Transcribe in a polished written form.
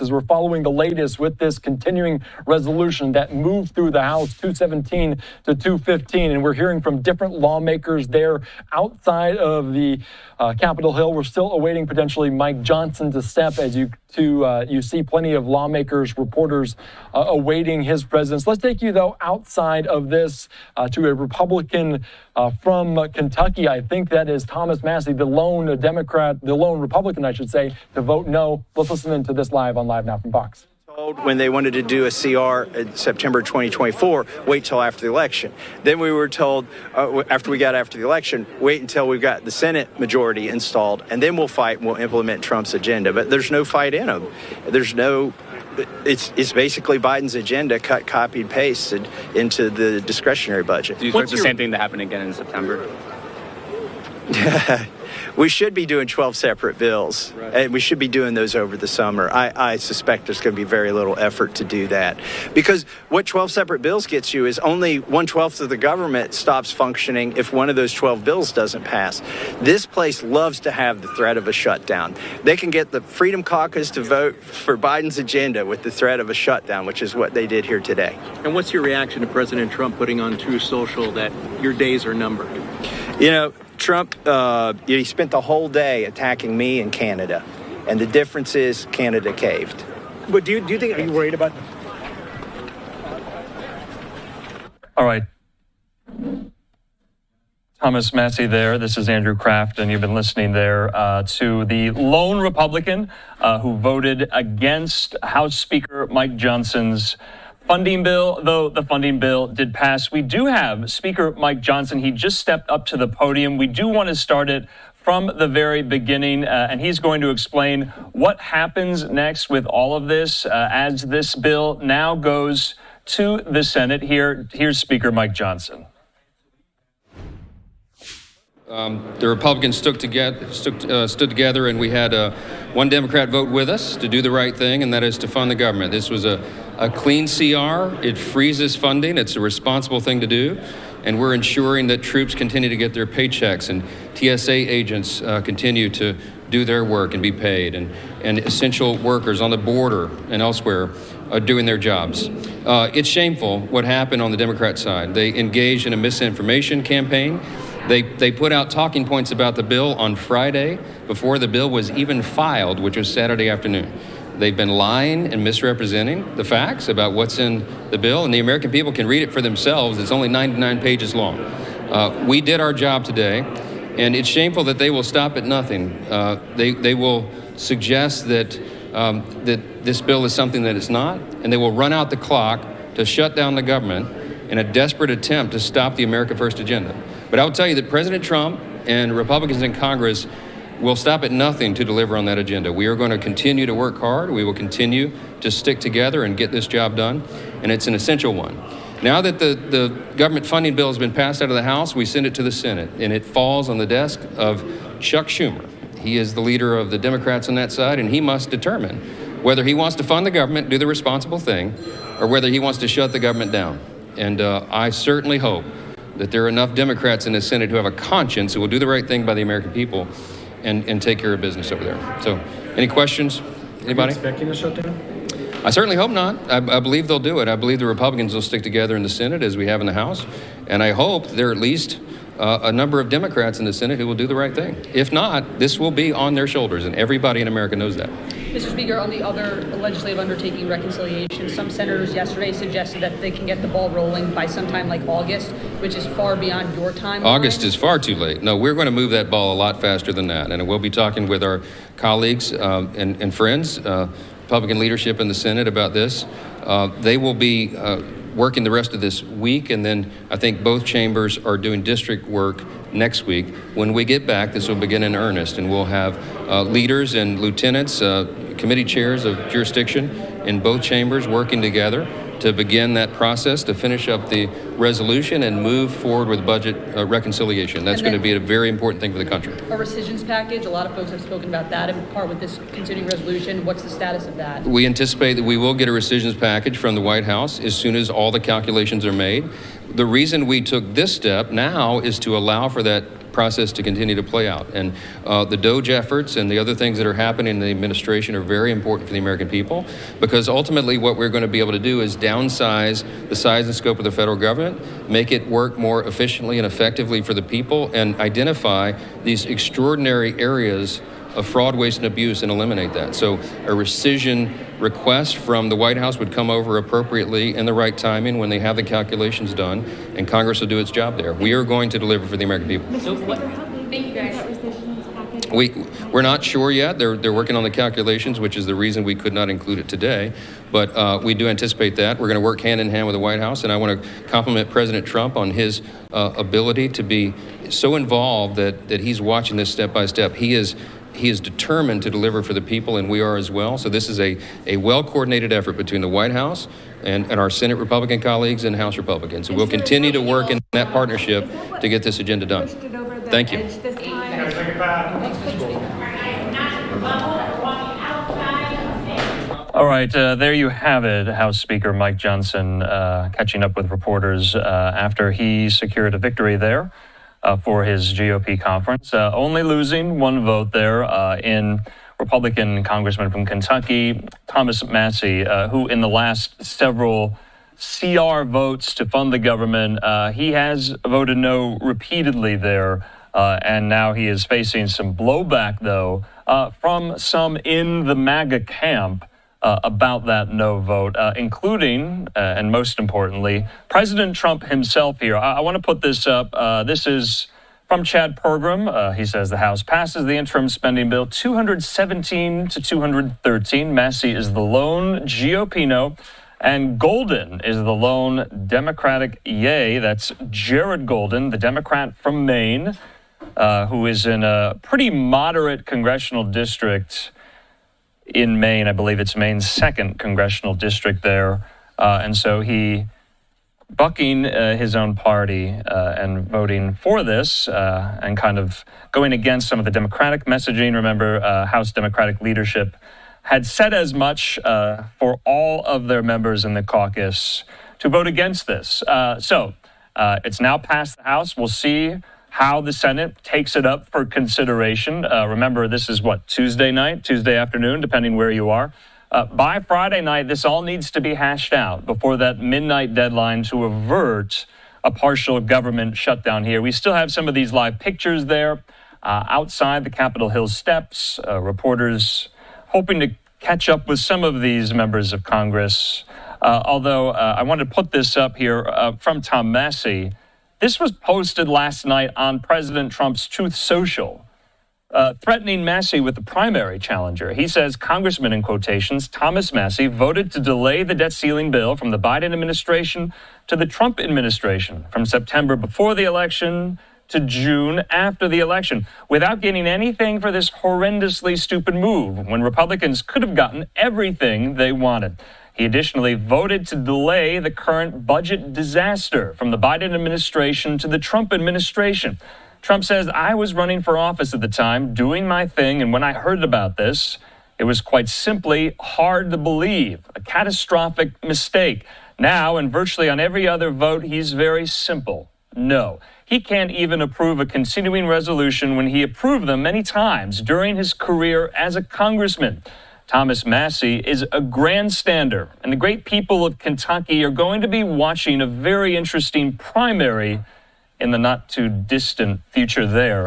Fox as we're following the latest with this continuing resolution that moved through the House 217 to 215. And we're hearing from different lawmakers there outside of the Capitol Hill. We're still awaiting potentially Mike Johnson to step as you see plenty of lawmakers, reporters awaiting his presence. Let's take you, though, outside of this to a Republican from Kentucky. I think that is Thomas Massey, the lone Democrat, the lone Republican, I should say, to vote no. Let's listen into this live on Live Now from Fox. When they wanted to do a CR in September 2024, wait till after the election. Then we were told, after the election, wait until we've got the Senate majority installed, and then we'll fight and we'll implement Trump's agenda. But there's no fight in them. It's basically Biden's agenda cut, copied, pasted into the discretionary budget. Do you expect the same thing to happen again in September? We should be doing 12 separate bills, right, and we should be doing those over the summer. I suspect there's going to be very little effort to do that, because what 12 separate bills gets you is only 1/12 of the government stops functioning if one of those 12 bills doesn't pass. This place loves to have the threat of a shutdown. They can get the Freedom Caucus to vote for Biden's agenda with the threat of a shutdown, which is what they did here today. And what's your reaction to President Trump putting on Truth Social that your days are numbered? You know, Trump, he spent the whole day attacking me and Canada, and the difference is Canada caved. But do you think, are you worried about? All right. Thomas Massey there. This is Andrew Kraft, and you've been listening there to the lone Republican who voted against House Speaker Mike Johnson's funding bill. Though the funding bill did pass, we do have Speaker Mike Johnson. He just stepped up to the podium. We do want to start it from the very beginning, and he's going to explain what happens next with all of this as this bill now goes to the Senate. Here's Speaker Mike Johnson. The Republicans stood together, and we had one Democrat vote with us to do the right thing, and that is to fund the government. This was a clean CR. It freezes funding. It's a responsible thing to do, and we're ensuring that troops continue to get their paychecks and TSA agents continue to do their work and be paid, and essential workers on the border and elsewhere are doing their jobs. It's shameful what happened on the Democrat side. They engaged in a misinformation campaign. They put out talking points about the bill on Friday before the bill was even filed, which was Saturday afternoon. They've been lying and misrepresenting the facts about what's in the bill, and the American people can read it for themselves. It's only 99 pages long. We did our job today, and it's shameful that they will stop at nothing. They will suggest that this bill is something that it's not, and they will run out the clock to shut down the government in a desperate attempt to stop the America First agenda. But I will tell you that President Trump and Republicans in Congress will stop at nothing to deliver on that agenda. We are going to continue to work hard. We will continue to stick together and get this job done, and it's an essential one. Now that the government funding bill has been passed out of the House, we send it to the Senate, and it falls on the desk of Chuck Schumer. He is the leader of the Democrats on that side, and he must determine whether he wants to fund the government, do the responsible thing, or whether he wants to shut the government down. And I certainly hope that there are enough Democrats in the Senate who have a conscience who will do the right thing by the American people and take care of business over there. So, any questions? Anybody? Are you expecting a shutdown? I certainly hope not. I believe they'll do it. I believe the Republicans will stick together in the Senate as we have in the House. And I hope there are at least a number of Democrats in the Senate who will do the right thing. If not, this will be on their shoulders, and everybody in America knows that. Mr. Speaker, on the other legislative undertaking, reconciliation, some senators yesterday suggested that they can get the ball rolling by sometime like August, which is far beyond your timeline. August is far too late. No, we're going to move that ball a lot faster than that. And we'll be talking with our colleagues and friends, Republican leadership in the Senate about this. They will be working the rest of this week, and then I think both chambers are doing district work next week. When we get back, this will begin in earnest, and we'll have leaders and lieutenants, committee chairs of jurisdiction in both chambers working together to begin that process, to finish up the resolution and move forward with budget reconciliation. That's going to be a very important thing for the country. A rescissions package, a lot of folks have spoken about that in part with this continuing resolution. What's the status of that? We anticipate that we will get a rescissions package from the White House as soon as all the calculations are made. The reason we took this step now is to allow for that process to continue to play out. And the DOGE efforts and the other things that are happening in the administration are very important for the American people, because ultimately what we're going to be able to do is downsize the size and scope of the federal government, make it work more efficiently and effectively for the people, and identify these extraordinary areas of fraud, waste, and abuse and eliminate that. So a rescission request from the White House would come over appropriately in the right timing when they have the calculations done, and Congress will do its job there. We are going to deliver for the American people. Thank you, guys. We're not sure yet. They're working on the calculations, which is the reason we could not include it today. But we do anticipate that. We're going to work hand in hand with the White House, and I want to compliment President Trump on his ability to be so involved that he's watching this step by step. He is determined to deliver for the people, and we are as well. So this is a well-coordinated effort between the White House and our Senate Republican colleagues and House Republicans. And we'll continue to work in that partnership to get this agenda done. Thank you. All right, there you have it. House Speaker Mike Johnson catching up with reporters after he secured a victory there for his GOP conference, only losing one vote there in Republican Congressman from Kentucky, Thomas Massie, who in the last several CR votes to fund the government, he has voted no repeatedly there, and now he is facing some blowback, though, from some in the MAGA camp about that no vote, including, and most importantly, President Trump himself here. I want to put this up. This is from Chad Pergram. He says the House passes the interim spending bill 217 to 213. Massie is the lone GOP no, and Golden is the lone Democratic yay. That's Jared Golden, the Democrat from Maine, who is in a pretty moderate congressional district in Maine. I believe it's Maine's 2nd congressional district there. And so he bucking his own party and voting for this and kind of going against some of the Democratic messaging. Remember, House Democratic leadership had said as much for all of their members in the caucus to vote against this. So it's now passed the House. We'll see how the Senate takes it up for consideration. Remember, this is Tuesday night, Tuesday afternoon, depending where you are. By Friday night, this all needs to be hashed out before that midnight deadline to avert a partial government shutdown here. We still have some of these live pictures there outside the Capitol Hill steps, reporters hoping to catch up with some of these members of Congress. Although I want to put this up here from Tom Massie. This was posted last night on President Trump's Truth Social, threatening Massie with the primary challenger. He says Congressman, in quotations, Thomas Massie voted to delay the debt ceiling bill from the Biden administration to the Trump administration, from September before the election to June after the election, without getting anything for this horrendously stupid move, when Republicans could have gotten everything they wanted. He additionally voted to delay the current budget disaster from the Biden administration to the Trump administration. Trump says, I was running for office at the time, doing my thing, and when I heard about this, it was quite simply hard to believe, a catastrophic mistake. Now, and virtually on every other vote, he's very simple. No. He can't even approve a continuing resolution when he approved them many times during his career as a congressman. Thomas Massie is a grandstander, and the great people of Kentucky are going to be watching a very interesting primary in the not-too-distant future there.